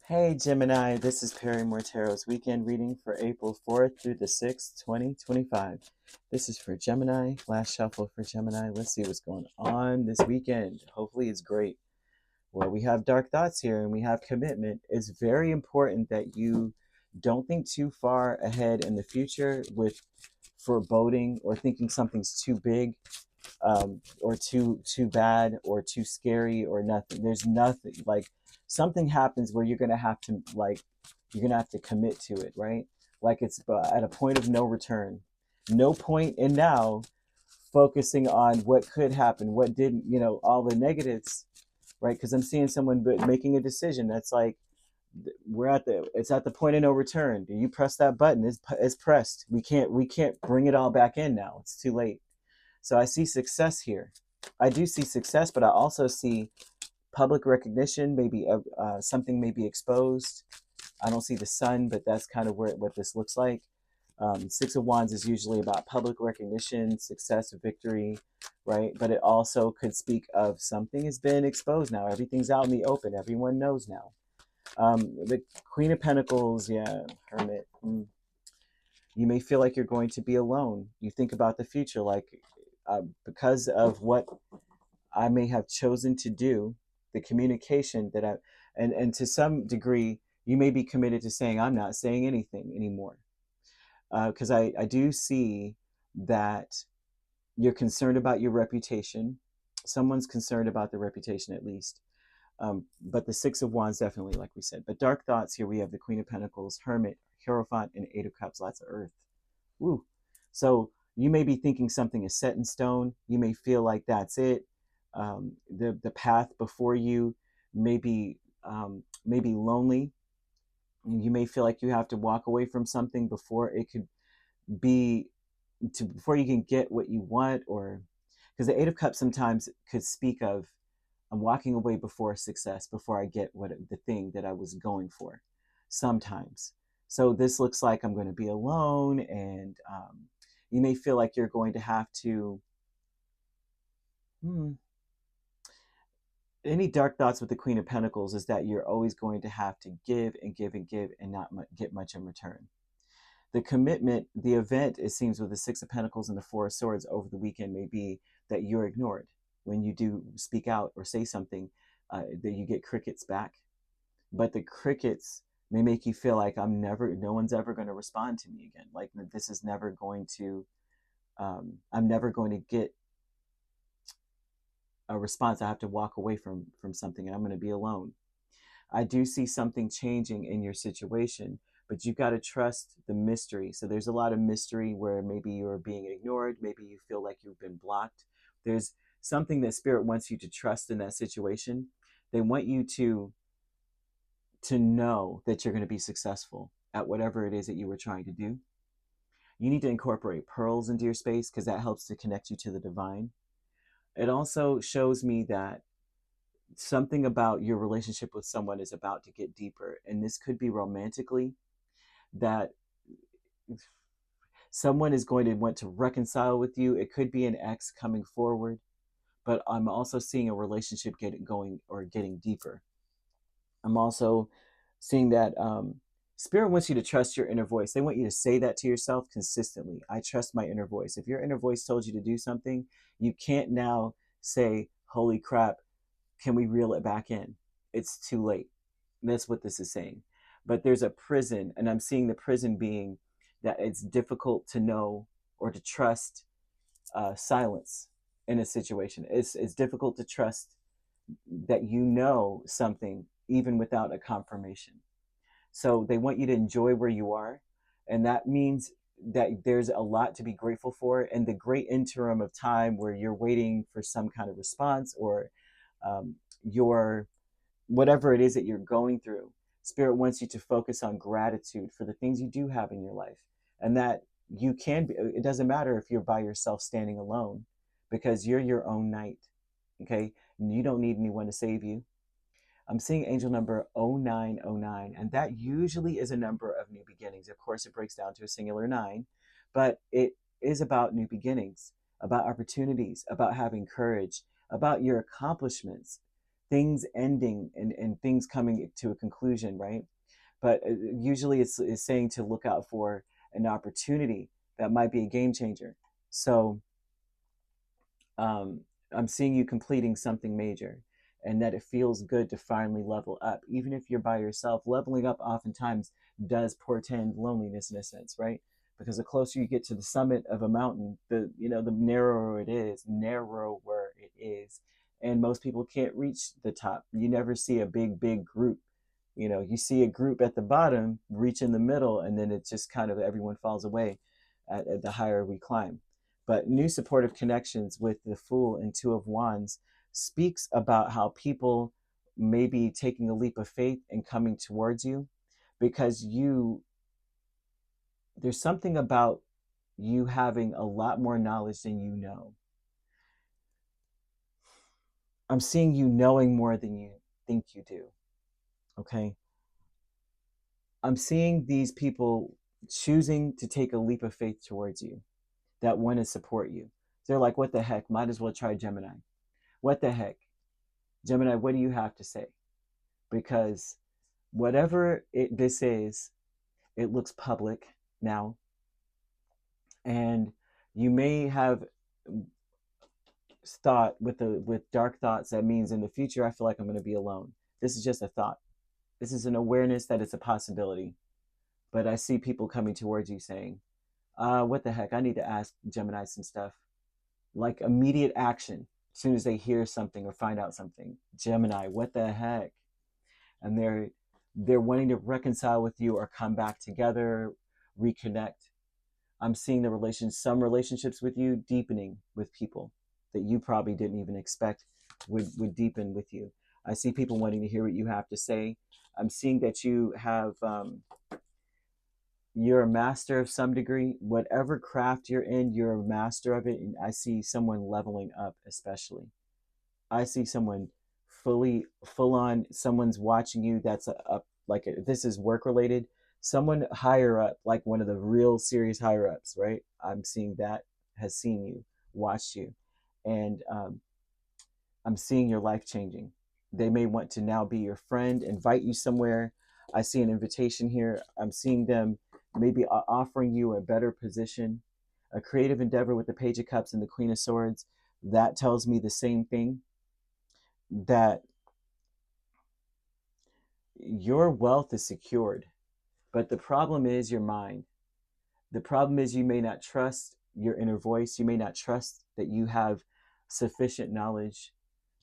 Hey Gemini, this is Perrymore Tarot's weekend reading for April 4th through the 6th, 2025. This is for Gemini, last shuffle for Gemini. Let's see what's going on this weekend. Hopefully it's great. Well, we have dark thoughts here and we have commitment. It's very important that you don't think too far ahead in the future with foreboding or thinking something's too big, or too bad or too scary or nothing. There's nothing like something happens where you're gonna have to commit to it, right? Like it's at a point of no return, no point in now focusing on what could happen, what didn't, all the negatives, right? Because I'm seeing someone making a decision that's like it's at the point of no return. Do you press that button? It's pressed. We can't bring it all back in now. It's too late. So I see success here. I do see success, but I also see public recognition. Maybe something may be exposed. I don't see the sun, but that's kind of what this looks like. Six of Wands is usually about public recognition, success, victory, right? But it also could speak of something has been exposed now. Everything's out in the open. Everyone knows now. The Queen of Pentacles, yeah, Hermit. You may feel like you're going to be alone. You think about the future, like because of what I may have chosen to do, the communication that and to some degree, you may be committed to saying, I'm not saying anything anymore. Because I do see that you're concerned about your reputation. Someone's concerned about the reputation at least. But the Six of Wands, definitely, like we said. But dark thoughts, here we have the Queen of Pentacles, Hermit, Hierophant, and Eight of Cups, lots of earth. Woo. So you may be thinking something is set in stone. You may feel like that's it. The path before you may be lonely. You may feel like you have to walk away from something before it could be before you can get what you want, or because the Eight of Cups sometimes could speak of I'm walking away before success, before I get the thing that I was going for. Sometimes, so this looks like I'm going to be alone, and you may feel like you're going to have to. Any dark thoughts with the Queen of Pentacles is that you're always going to have to give and give and give and not get much in return. The commitment, the event, it seems, with the Six of Pentacles and the Four of Swords over the weekend may be that you're ignored when you do speak out or say something, that you get crickets back. But the crickets may make you feel like no one's ever going to respond to me again. Like this is never going to, I'm never going to get a response. I have to walk away from something, and I'm going to be alone. I do see something changing in your situation, but you've got to trust the mystery. So there's a lot of mystery where maybe you're being ignored, maybe you feel like you've been blocked. There's something that Spirit wants you to trust in that situation. They want you to know that you're going to be successful at whatever it is that you were trying to do. You need to incorporate pearls into your space because that helps to connect you to the divine. It also shows me that something about your relationship with someone is about to get deeper, and this could be romantically, that someone is going to want to reconcile with you. It could be an ex coming forward, but I'm also seeing a relationship getting deeper. I'm also seeing that Spirit wants you to trust your inner voice. They want you to say that to yourself consistently. I trust my inner voice. If your inner voice told you to do something, you can't now say, holy crap, can we reel it back in? It's too late. That's what this is saying. But there's a prison, and I'm seeing the prison being that it's difficult to know or to trust silence in a situation. It's difficult to trust that you know something even without a confirmation. So they want you to enjoy where you are. And that means that there's a lot to be grateful for. And the great interim of time where you're waiting for some kind of response, or your whatever it is that you're going through, Spirit wants you to focus on gratitude for the things you do have in your life. And that you can be, it doesn't matter if you're by yourself standing alone, because you're your own knight. Okay. You don't need anyone to save you. I'm seeing angel number 0909, and that usually is a number of new beginnings. Of course, it breaks down to a singular 9, but it is about new beginnings, about opportunities, about having courage, about your accomplishments, things ending and things coming to a conclusion, right? But usually it's saying to look out for an opportunity that might be a game changer. So um, I'm seeing you completing something major, and that it feels good to finally level up. Even if you're by yourself, leveling up oftentimes does portend loneliness in a sense, right? Because the closer you get to the summit of a mountain, the narrower it is, and most people can't reach the top. You never see a big group. You see a group at the bottom reach in the middle, and then it's just kind of everyone falls away at the higher we climb. But new supportive connections with the Fool and Two of Wands speaks about how people may be taking a leap of faith and coming towards you, because there's something about you having a lot more knowledge than you know. I'm seeing you knowing more than you think you do. Okay. I'm seeing these people choosing to take a leap of faith towards you that want to support you. They're like, what the heck? Might as well try Gemini. What the heck? Gemini, what do you have to say? Because whatever this is, it looks public now. And you may have thought with dark thoughts, that means in the future, I feel like I'm going to be alone. This is just a thought. This is an awareness that it's a possibility. But I see people coming towards you saying, what the heck? I need to ask Gemini some stuff. Like immediate action as soon as they hear something or find out something. Gemini, what the heck? And they're wanting to reconcile with you or come back together, reconnect. I'm seeing some relationships with you deepening with people that you probably didn't even expect would deepen with you. I see people wanting to hear what you have to say. I'm seeing that you have you're a master of some degree. Whatever craft you're in, you're a master of it. And I see someone leveling up, especially. I see someone full on, someone's watching you that's this is work related. Someone higher up, like one of the real serious higher ups, right? I'm seeing that has seen you, watched you. And I'm seeing your life changing. They may want to now be your friend, invite you somewhere. I see an invitation here. I'm seeing them maybe offering you a better position, a creative endeavor with the Page of Cups and the Queen of Swords. That tells me the same thing, that your wealth is secured. But the problem is your mind. The problem is you may not trust your inner voice. You may not trust that you have sufficient knowledge.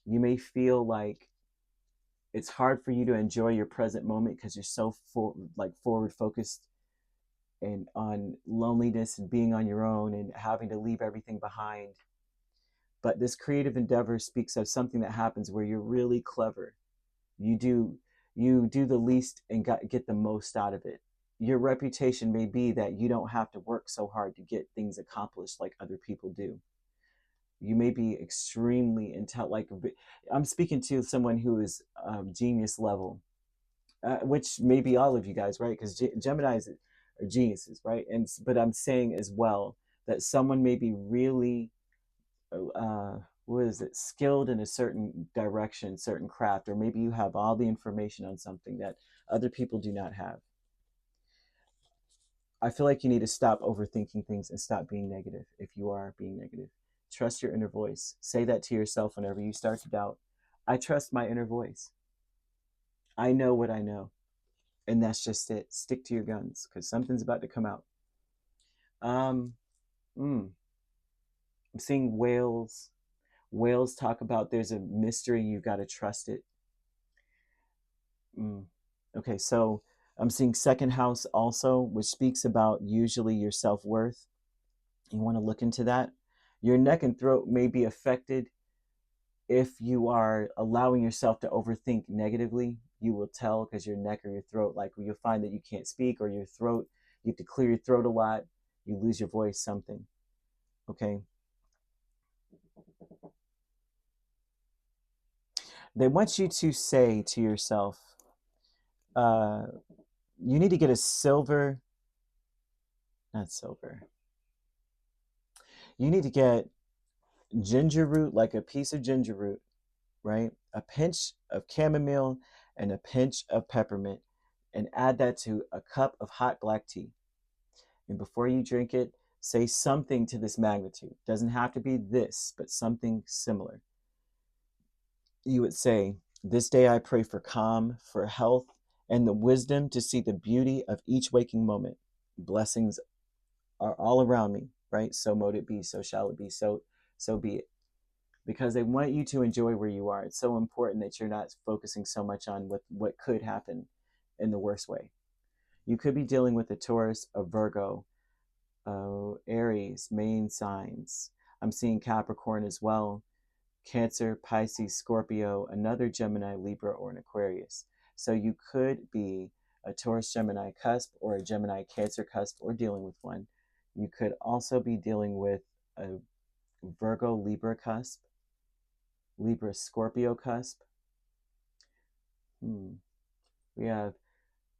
You may feel like it's hard for you to enjoy your present moment because you're so forward focused and on loneliness and being on your own and having to leave everything behind. But this creative endeavor speaks of something that happens where you're really clever. You do the least and get the most out of it. Your reputation may be that you don't have to work so hard to get things accomplished like other people do. You may be extremely I'm speaking to someone who is genius level, which may be all of you guys, right? Because Geminis are geniuses, right? But I'm saying as well that someone may be really what is it, skilled in a certain direction, certain craft, or maybe you have all the information on something that other people do not have. I feel like you need to stop overthinking things and stop being negative. If you are being negative, trust your inner voice. Say that to yourself whenever you start to doubt. I trust my inner voice. I know what I know. And that's just it. Stick to your guns because something's about to come out. um I'm seeing whales. Whales talk about there's a mystery, you got to trust it. Okay, so I'm seeing second house also, which speaks about usually your self-worth. You want to look into that. Your neck and throat may be affected if you are allowing yourself to overthink negatively. You will tell because your neck or your throat, like you'll find that you can't speak, or your throat, you have to clear your throat a lot, you lose your voice, something. Okay. They want you to say to yourself, you need to get a silver, not silver, you need to get ginger root, like a piece of ginger root, right? a pinch of chamomile and a pinch of peppermint, and add that to a cup of hot black tea. And before you drink it, say something to this magnitude. Doesn't have to be this, but something similar. You would say, "This day I pray for calm, for health, and the wisdom to see the beauty of each waking moment. Blessings are all around me," right? So mote it be, so shall it be, so be it. Because they want you to enjoy where you are. It's so important that you're not focusing so much on what could happen in the worst way. You could be dealing with a Taurus, a Virgo, Aries, main signs. I'm seeing Capricorn as well, Cancer, Pisces, Scorpio, another Gemini, Libra, or an Aquarius. So you could be a Taurus Gemini cusp or a Gemini Cancer cusp, or dealing with one. You could also be dealing with a Virgo Libra cusp, Libra Scorpio cusp. We have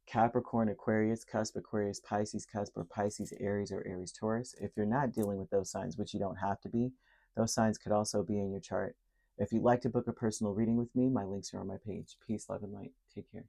Capricorn Aquarius cusp, Aquarius Pisces cusp, or Pisces Aries, or Aries Taurus. If you're not dealing with those signs, which you don't have to be, those signs could also be in your chart. If you'd like to book a personal reading with me, my links are on my page. Peace, love, and light. Take care.